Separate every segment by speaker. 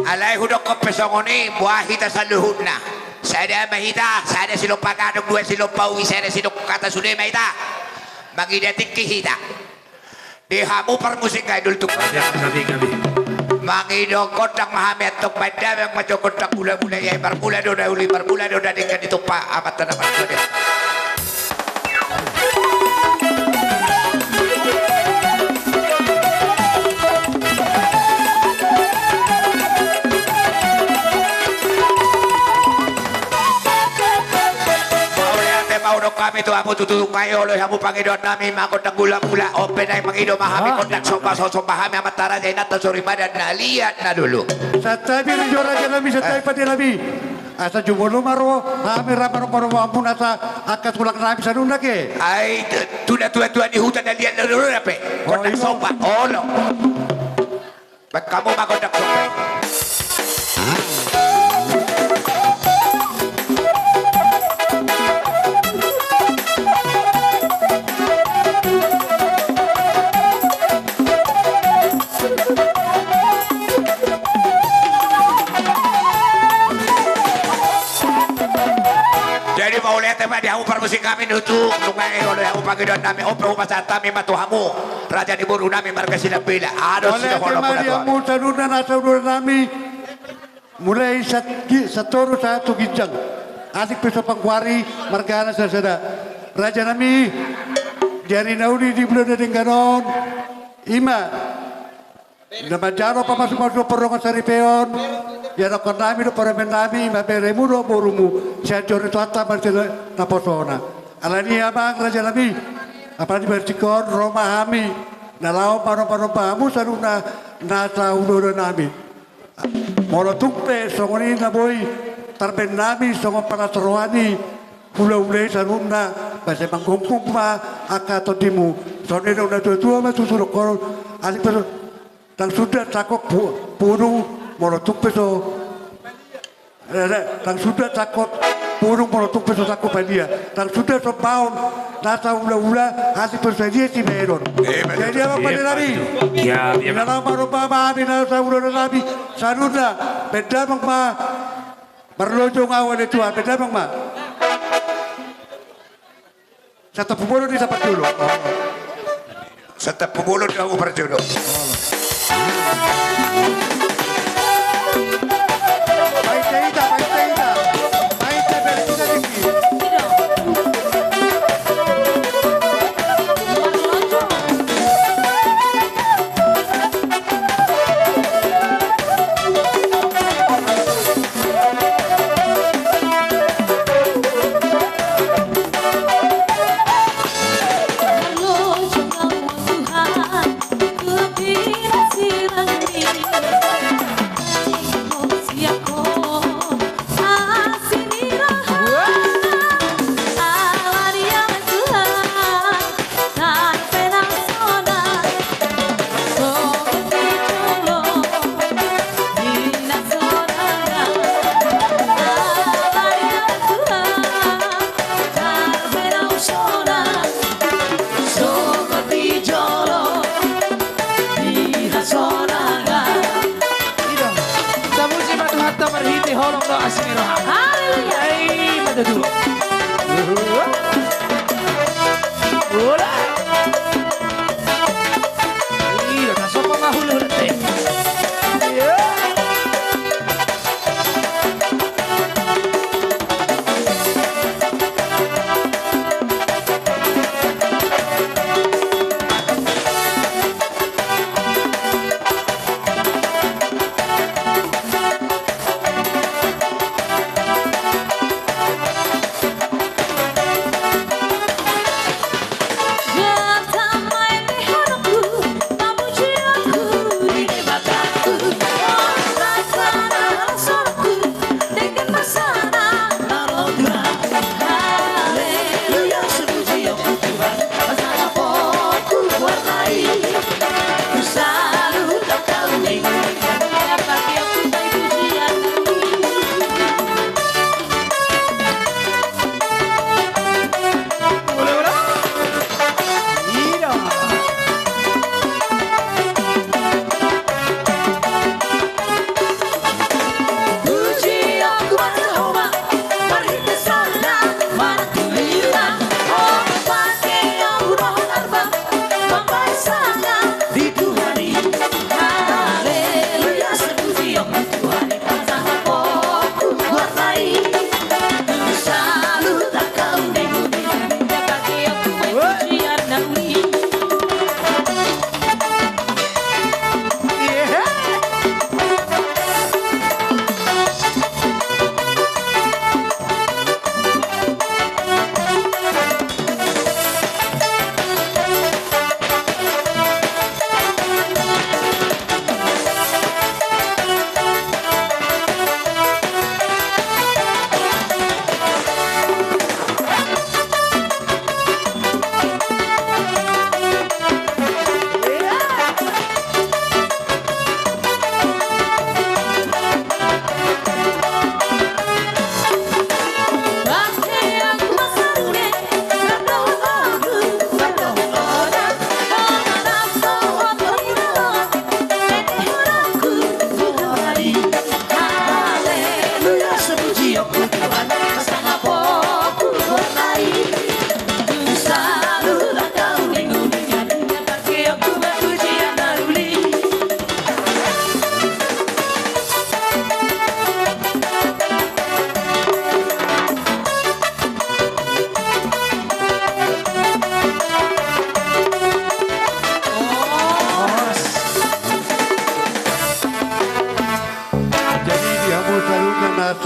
Speaker 1: Alay hudok ko pesongoni, buah hita sa luhut na. Sada mahita, sada silong pagkadong dua silong pauwi, sada silong kata sudah mahita. Magidatik kihita. Dihamu per musik kay dul tukang.
Speaker 2: Ya, gabi.
Speaker 1: Mangidong kotak mahamet tok pada yang macam kotak gula-gula ya bermula doda uli bermula doda dengan itu pak amat tanaman sudah. Kami tu amu tutu kayo lo hamu pangidon nami makotak gula-gula open ay mangido mahami kotak somba hami amat tara jay nata suri badan na lihat na dulu.
Speaker 3: Satabi rin yung raja nabi, satabi pati nabi. Asa jumolo maro, kami ramaro maro mampun asa akat ulang nabi sa nunak eh.
Speaker 1: Ay tua di hutan na lihat na dulu na pe. Kotak somba, olo. Ba't kamu makotak somba? Mau lihat tema di hamu permusik kami nutu nungai oleh hamu panggilan nami opo upasan kami matu hamu raja di buru nami marga silang bila aduh
Speaker 3: oleh
Speaker 1: sudah kalau
Speaker 3: tema di hamu saluran asaluran nami mulai satoru satu ginjang adik peso pangkuari marga anak sasada raja nami jari naudi di bulan dengganon ima nama jaro pamasuk perongan saripeon ya nakon nami do para menami maberemu do borumu saya jore tuata marcela na posona alani abang raja nami apa di bercikon roma hami nalau paro pamu saruna nasa udo nami moro tukpe songoni na boy tarben nami songo para seroani ule saruna base mangkumpung ma akatotimu sonero na tua ma susuro koro ali pero dan sudah takut burung morotuk peso dan sudah takut burung morotuk peso takut dia dan sudah sepaun nasa ula hasil persajian si meron jadi apa pada nabi
Speaker 2: Ya,
Speaker 3: dalam marupa maami nasa ula nabi sanuda beda ma berlojong awal itu beda ma satu pemuluh di sapat dulu
Speaker 1: setiap pemuluh di hamu perjodoh.
Speaker 4: Yeah.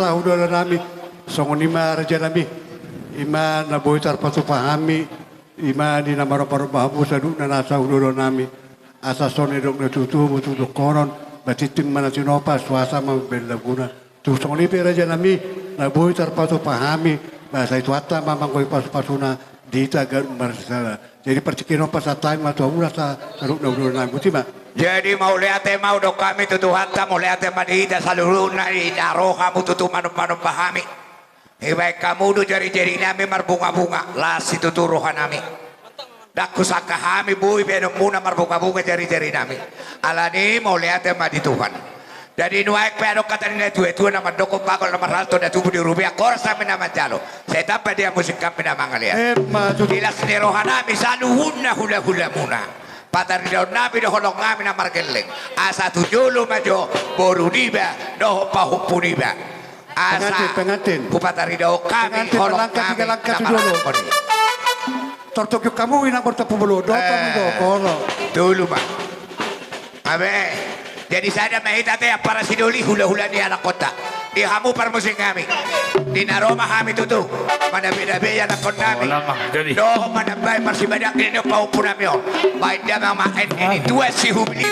Speaker 3: nasa udara nami songonima raja nami ima na boy tarpatu pahami ima di nama roparu bahamu sadu na nasa udara nami asa sone dok na tutu mutu dok koron batitim mana sinopa suasa mambel laguna tu songonima raja nami na boy tarpatu pahami bahasa itu ata mamang koi pas-pasuna dita gar marsala jadi percikin pas satai ma tuh sa saruk na udara nami butima.
Speaker 1: Jadi mau lihat mau dok kami tutuhan mau lihat madida seluruh nari naroh kamu tutu manum pahami. Baik kamu do jari-jari nami marbunga-bunga las itu turuhan nami. Dak kusaka kami bui benok muna marbunga-bunga jari-jari nami. Alani mau lihat madi Tuhan. Jadi nuaik pedok kata ni tu nama dokong bagol nama ralto dan tubuh di rubia kor sampai nama jalo. Saya tahu dia musik kami nama ngaliat. Jelas ni rohan nami saluhuna hula muna. Patar di daun nabi doh holong ngami na margeleng asa tujulu majo boru diba doh pahupu diba asa
Speaker 3: pengantin
Speaker 1: pupatar di daun kami holong ngami na margeleng
Speaker 3: tortok kamu ina korta pubulu do kami do kono
Speaker 1: dulu mah abe jadi saya mahita teh para sidoli hula-hula di anak kota di hamu permusik kami di naroma kami tutu mana beda-beda anak kota kami doh mana baik masih banyak ini pau punamio baik dia mama ini dua si hubili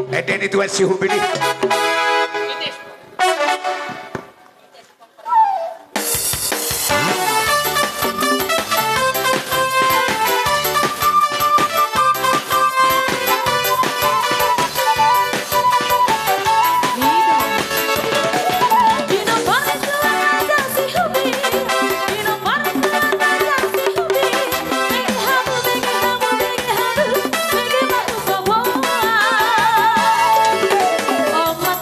Speaker 1: ini dua si hubili
Speaker 2: Oh,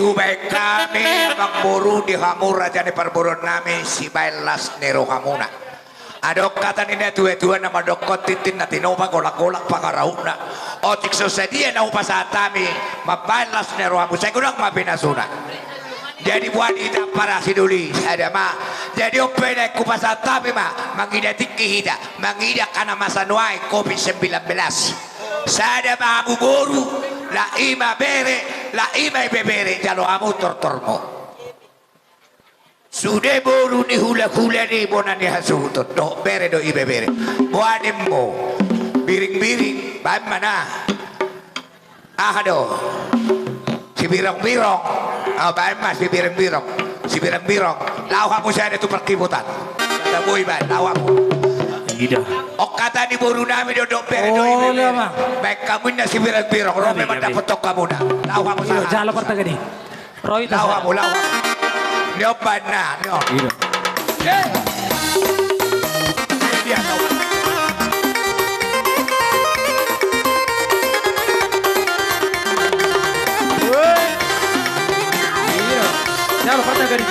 Speaker 1: hubay kami abang buru di hamura jadi perburuan nami si bailas nero hamuna. Adok kata nina tua-tua nama dokot titin na tinoma golak-golak pangarauna. Otik sosedia na upasatami mabailas nero hamu. Saya kurang mabinasuna. Jadi buat kita para siduli ada mah. Jadi opene kupasatami mah mangidatik kihida. Mangidak kana masanuai COVID-19. Sada mah hamu boru. La ima bere, la ima bebere jalo hamu tortormo. Sudah boru ni hula-hula ni bona ni hasutot do bere do ibe bere. Buanim mo biring-biring bahan mana? Do si birong-birong. Bahan mas si birong-birong. Si birong-birong. Lau kamu saya ada tu perkibutan. Kata boy ban lau kamu.
Speaker 2: Tidak.
Speaker 1: Oh kata ni boru nami do bere do ibe bere. Baik kamu na si birong-birong. Rome mata fotok kamu na. Lau kamu
Speaker 2: Iyo, jalo parta gani. Roy
Speaker 1: lau kamu lau kamu. Nyoban na, nyoban.
Speaker 2: Iya.
Speaker 1: Dia tahu.
Speaker 2: Iya. Jalo parta gani.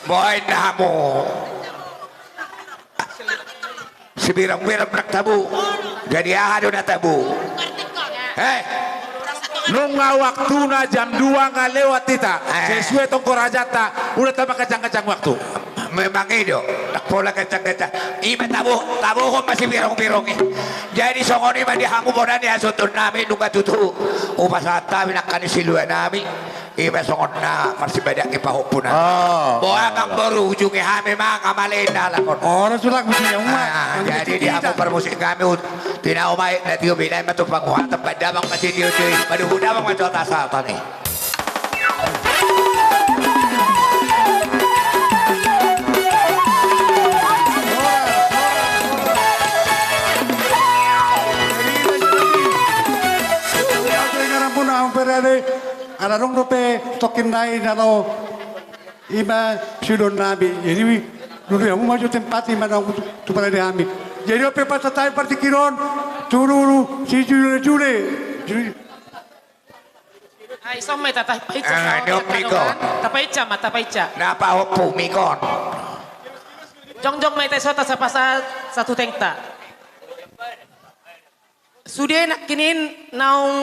Speaker 1: Boy namo. Si birang-birang nak tabu. Jadi ahado na tabu.
Speaker 4: Nung nga waktu na jam 2 nga lewat tita. Sesuai tong korajata. Udah tambah kacang-kacang waktu.
Speaker 1: Memang itu. Tak pola kacang-kacang. Iba tabu ko masih birong-birong eh. Jadi songoni mah dihamu bodan dia sutun namin nunga tutu. Upasata minakkan siluan namin. Iba songon na masih banyak ipahupunan. Boa kang baru ujungnya hame mah kamalin na lakon.
Speaker 3: Orang sulak mesti yang umat.
Speaker 1: Jadi dihamu permusik kami tinaumay na tiyo binay matupang huhatap padamang masih tiyo tiyo. Paduhudamang macota sa tani.
Speaker 3: pagkade, anarong rope, tokin nai nalo, ima sidon nami. Jadi, dulu yang mau maju tempat ima nang tu pada kami. Jadi rope pas tayo partikiron, tururu si Jule.
Speaker 2: Ay, so may tatapaicha
Speaker 1: Ah, Mikon.
Speaker 2: Tapaicha.
Speaker 1: Napahopo, Mikon.
Speaker 2: Jongjong may tayo sa pasa satu tengta. Sudah nak kinin naung